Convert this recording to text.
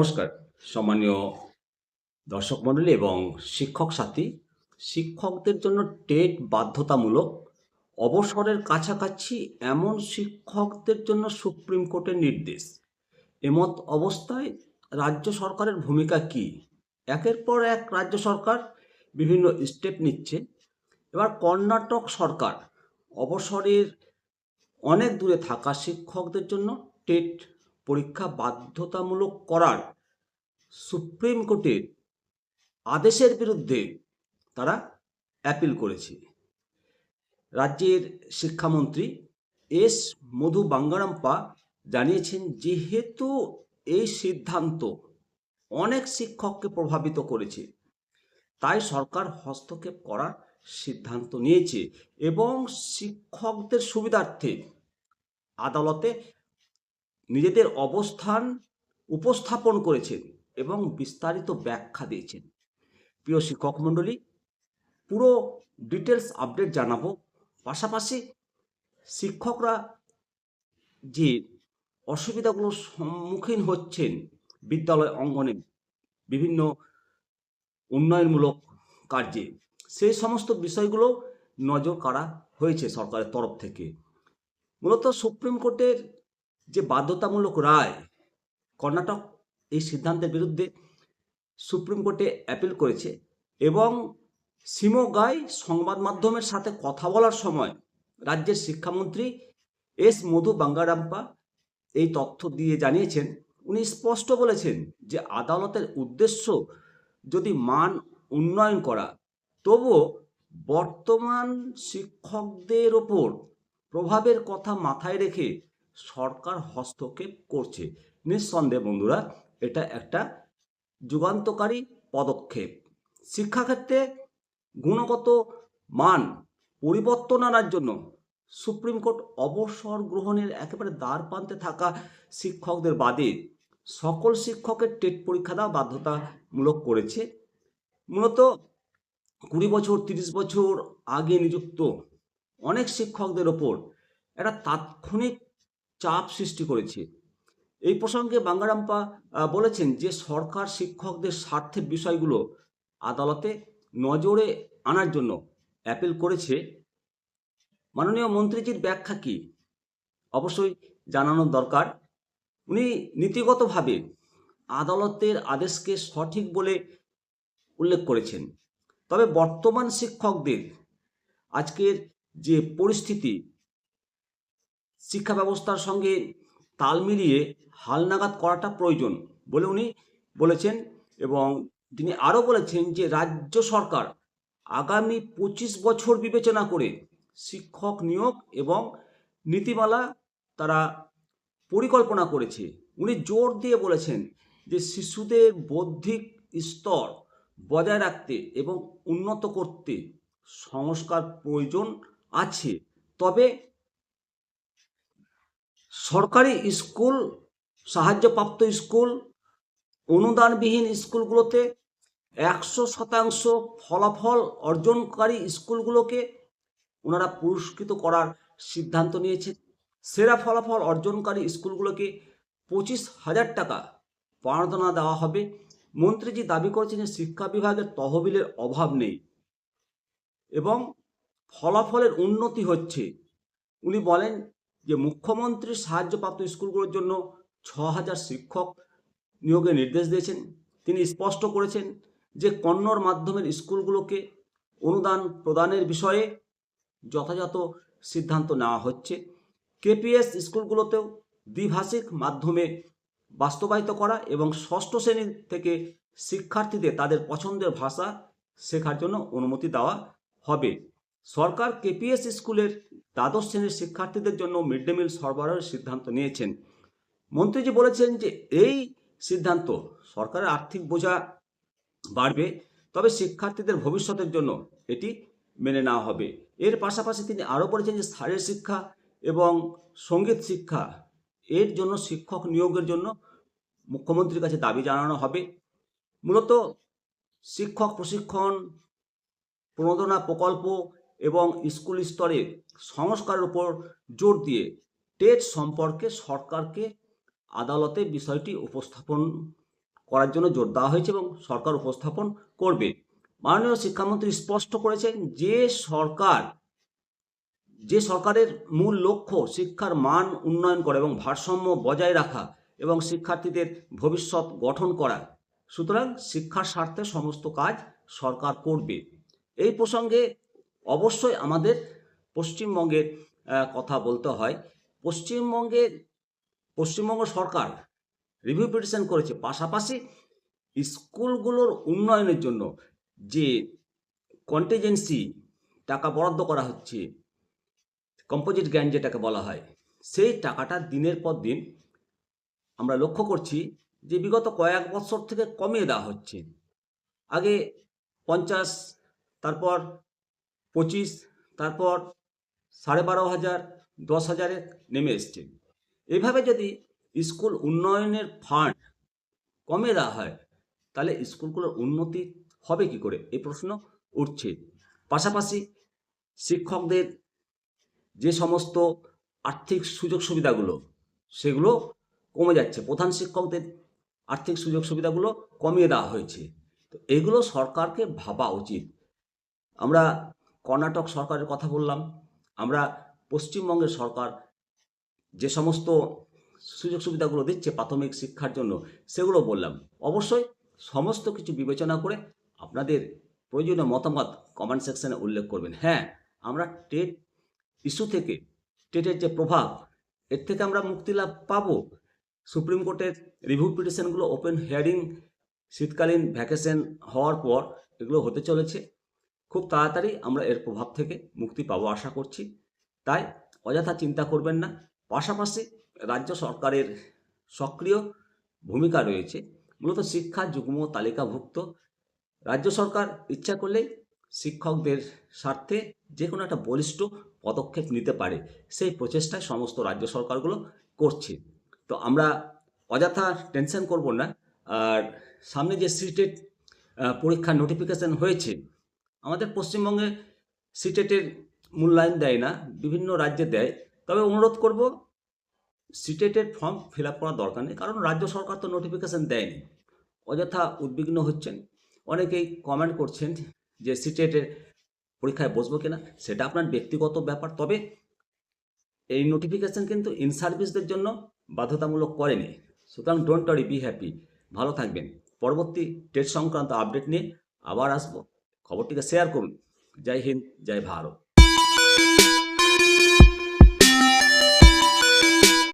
নমস্কার সম্মানীয় দর্শক মণ্ডলী এবং শিক্ষক সাথী। শিক্ষকদের জন্য টেট বাধ্যতামূলক। অবসরের কাছাকাছি এমন শিক্ষকদের জন্য সুপ্রিম কোর্টের নির্দেশ। এমত অবস্থায় রাজ্য সরকারের ভূমিকা কি? একের পর এক রাজ্য সরকার বিভিন্ন স্টেপ নিচ্ছে। এবার কর্ণাটক সরকার অবসরের অনেক দূরে থাকা শিক্ষকদের জন্য টেট পরীক্ষা বাধ্যতামূলক করার সুপ্রিম কোর্টের আদেশের বিরুদ্ধে তারা অ্যাপিল করেছে। রাজ্যের শিক্ষামন্ত্রী এস মধু বাঙ্গারাম্পা জানিয়েছেন, যেহেতু এই সিদ্ধান্ত অনেক শিক্ষককে প্রভাবিত করেছে, তাই সরকার হস্তক্ষেপ করার সিদ্ধান্ত নিয়েছে এবং শিক্ষকদের সুবিধার্থে আদালতে নিজেদের অবস্থান উপস্থাপন করেছেন এবং বিস্তারিত ব্যাখ্যা দিয়েছেন। প্রিয় শিক্ষক মণ্ডলী, পুরো ডিটেলস আপডেট জানাবো। পাশাপাশি শিক্ষকরা যে অসুবিধাগুলোর সম্মুখীন হচ্ছেন বিদ্যালয় অঙ্গনে বিভিন্ন উন্নয়নমূলক কার্যে, সেই সমস্ত বিষয়গুলো নজর কাড়া হয়েছে সরকারের তরফ থেকে। মূলত সুপ্রিম কোর্টের যে বাধ্যতামূলক রায়, কর্ণাটক এই সিদ্ধান্তের বিরুদ্ধে সুপ্রিম কোর্টে অ্যাপিল করেছে এবং শিমোগায় সংবাদ মাধ্যমের সাথে কথা বলার সময় রাজ্যের শিক্ষামন্ত্রী এস মধু বাঙ্গারাম্পা এই তথ্য দিয়ে জানিয়েছেন। উনি স্পষ্ট বলেছেন যে আদালতের উদ্দেশ্য যদি মান উন্নয়ন করা, তবুও বর্তমান শিক্ষকদের ওপর প্রভাবের কথা মাথায় রেখে সরকার হস্তক্ষেপ করছে। নিঃসন্দেহে বন্ধুরা, এটা একটা যুগান্তকারী পদক্ষেপ। শিক্ষাক্ষেত্রে গুণগত মান পরিবর্তন আনার জন্য সুপ্রিম কোর্ট অবসর গ্রহণের একেবারে দ্বার প্রান্তে থাকা শিক্ষকদের বাদে সকল শিক্ষকের টেট পরীক্ষা দেওয়া বাধ্যতামূলক করেছে। মূলত 20 বছর 30 বছর আগে নিযুক্ত অনেক শিক্ষকদের ওপর একটা তাৎক্ষণিক চাপ সৃষ্টি করেছে। এই প্রসঙ্গে বাঙ্গারাম্পা বলেছেন যে সরকার শিক্ষকদের স্বার্থের বিষয়গুলো আদালতে নজরে আনার জন্য অ্যাপিল করেছে। মাননীয় মন্ত্রীজির ব্যাখ্যা কি অবশ্যই জানানোর দরকার। উনি নীতিগতভাবে আদালতের আদেশকে সঠিক বলে উল্লেখ করেছেন, তবে বর্তমান শিক্ষকদের আজকের যে পরিস্থিতি, শিক্ষা ব্যবস্থার সঙ্গে তাল মিলিয়ে হালনাগাদ করাটা প্রয়োজন বলে উনি বলেছেন। এবং তিনি আরও বলেছেন যে রাজ্য সরকার আগামী 25 বছর বিবেচনা করে শিক্ষক নিয়োগ এবং নীতিমালা তারা পরিকল্পনা করেছে। উনি জোর দিয়ে বলেছেন যে শিশুদের বৌদ্ধিক স্তর বজায় রাখতে এবং উন্নত করতে সংস্কার প্রয়োজন আছে। তবে সরকারি স্কুল, সাহায্যপ্রাপ্ত স্কুল, অনুদানবিহীন স্কুলগুলোতে 100% ফলাফল অর্জনকারী স্কুলগুলোকে ওনারা পুরস্কৃত করার সিদ্ধান্ত নিয়েছে। সেরা ফলাফল অর্জনকারী স্কুলগুলোকে 25,000 টাকা পাওনা দেওয়া হবে। মন্ত্রীজি দাবি করেছেন যে শিক্ষা বিভাগের তহবিলের অভাব নেই এবং ফলাফলের উন্নতি হচ্ছে। উনি বলেন যে মুখ্যমন্ত্রীর সাহায্যপ্রাপ্ত স্কুলগুলোর জন্য 6,000 শিক্ষক নিয়োগের নির্দেশ দিয়েছেন। তিনি স্পষ্ট করেছেন যে কন্নড় মাধ্যমের স্কুলগুলোকে অনুদান প্রদানের বিষয়ে যথাযথ সিদ্ধান্ত নেওয়া হচ্ছে। কেপিএস স্কুলগুলোতেও দ্বিভাষিক মাধ্যমে বাস্তবায়িত করা এবং 6ষ্ঠ শ্রেণী থেকে শিক্ষার্থীদের তাদের পছন্দের ভাষা শেখার জন্য অনুমতি দেওয়া হবে। সরকার কেপিএস স্কুলের দ্বাদশ শ্রেণীর শিক্ষার্থীদের জন্য মিড ডে মিল সরবরাহের সিদ্ধান্ত নিয়েছেন। মন্ত্রীজি বলেছেন যে এই সিদ্ধান্ত সরকারের আর্থিক বোঝা বাড়বে, তবে শিক্ষার্থীদের ভবিষ্যতের জন্য এটি মেনে নেওয়া হবে। এর পাশাপাশি তিনি আরও বলেছেন যে শারীরিক শিক্ষা এবং সঙ্গীত শিক্ষা এর জন্য শিক্ষক নিয়োগের জন্য মুখ্যমন্ত্রীর কাছে দাবি জানানো হবে। মূলত শিক্ষক প্রশিক্ষণ, প্রণোদনা প্রকল্প এবং স্কুল স্তরে সংস্কারের উপর জোর দিয়ে টেট সম্পর্কে সরকারকে আদালতে বিষয়টি উপস্থাপন করার জন্য জোর দেওয়া হয়েছে এবং সরকার উপস্থাপন করবে। মাননীয় শিক্ষামন্ত্রী স্পষ্ট করেছেন যে সরকারের মূল লক্ষ্য শিক্ষার মান উন্নয়ন করা এবং ভারসাম্য বজায় রাখা এবং শিক্ষার্থীদের ভবিষ্যৎ গঠন করা, সুতরাং শিক্ষার স্বার্থে সমস্ত কাজ সরকার করবে। এই প্রসঙ্গে অবশ্যই আমাদের পশ্চিমবঙ্গের কথা বলতে হয়। পশ্চিমবঙ্গ সরকার রিভিউ পিটিশন করেছে, পাশাপাশি স্কুলগুলোর উন্নয়নের জন্য যে কন্টিজেন্সি টাকা বরাদ্দ করা হচ্ছে, কম্পোজিট গ্র্যান্ট যেটাকে বলা হয়, সেই টাকাটা দিনের পর দিন আমরা লক্ষ্য করছি যে বিগত কয়েক বছর থেকে কমিয়ে দেওয়া হচ্ছে। আগে 50, তারপর 25, তারপর 12,500, 10,000-এ নেমে এসছে। এইভাবে যদি স্কুল উন্নয়নের ফান্ড কমিয়ে দেওয়া হয় তাহলে স্কুলগুলোর উন্নতি হবে কি করে, এই প্রশ্ন উঠছে। পাশাপাশি শিক্ষকদের যে সমস্ত আর্থিক সুযোগ সুবিধাগুলো সেগুলো কমে যাচ্ছে, প্রধান শিক্ষকদের আর্থিক সুযোগ সুবিধাগুলো কমিয়ে দেওয়া হয়েছে। তো এগুলো সরকারকে ভাবা উচিত। আমরা কর্ণাটক সরকারের কথা বললাম, আমরা পশ্চিমবঙ্গের সরকার যে সমস্ত সুযোগ সুবিধাগুলো দিচ্ছে প্রাথমিক শিক্ষার জন্য সেগুলো বললাম। অবশ্যই সমস্ত কিছু বিবেচনা করে আপনাদের প্রয়োজনীয় মতামত কমেন্ট সেকশনে উল্লেখ করবেন। হ্যাঁ, আমরা টেট ইস্যু থেকে, টেটের যে প্রভাব, এর থেকে আমরা মুক্তি লাভ পাবো। সুপ্রিম কোর্টের রিভিউ পিটিশনগুলো ওপেন হিয়ারিং শীতকালীন ভ্যাকেশন হওয়ার পর এগুলো হতে চলেছে। খুব তাড়াতাড়ি আমরা এর প্রভাব থেকে মুক্তি পাবো আশা করছি। তাই অযথা চিন্তা করবেন না। পাশাপাশি রাজ্য সরকারের সক্রিয় ভূমিকা রয়েছে। মূলত শিক্ষা যুগ্ম তালিকাভুক্ত রাজ্য সরকার ইচ্ছা করলেই শিক্ষকদের স্বার্থে যে কোনো একটা বলিষ্ঠ পদক্ষেপ নিতে পারে, সেই প্রচেষ্টায় সমস্ত রাজ্য সরকারগুলো করছে। তো আমরা অযথা টেনশন করব না। আর সামনে যে সিটেট পরীক্ষার নোটিফিকেশন হয়েছে, আমাদের পশ্চিমবঙ্গে সিটেটের মূল্যায়ন দেয় না, বিভিন্ন রাজ্যে দেয়। তবে অনুরোধ করব সিটেটের ফর্ম ফিল আপ করার দরকার নেই, কারণ রাজ্য সরকার তো নোটিফিকেশন দেয়নি। অযথা উদ্বিগ্ন হচ্ছেন, অনেকেই কমেন্ট করছেন যে সিটেটের পরীক্ষায় বসবো কিনা, সেটা আপনার ব্যক্তিগত ব্যাপার। তবে এই নোটিফিকেশন কিন্তু ইন সার্ভিসদের জন্য বাধ্যতামূলক করেনি। সুতরাং ডোন্ট ওয়ারি, বি হ্যাপি, ভালো থাকবেন। পরবর্তী টেট সংক্রান্ত আপডেট নিয়ে আবার আসবো। খবরটিকে শেয়ার করুন। জয় হিন্দ, জয় ভারত।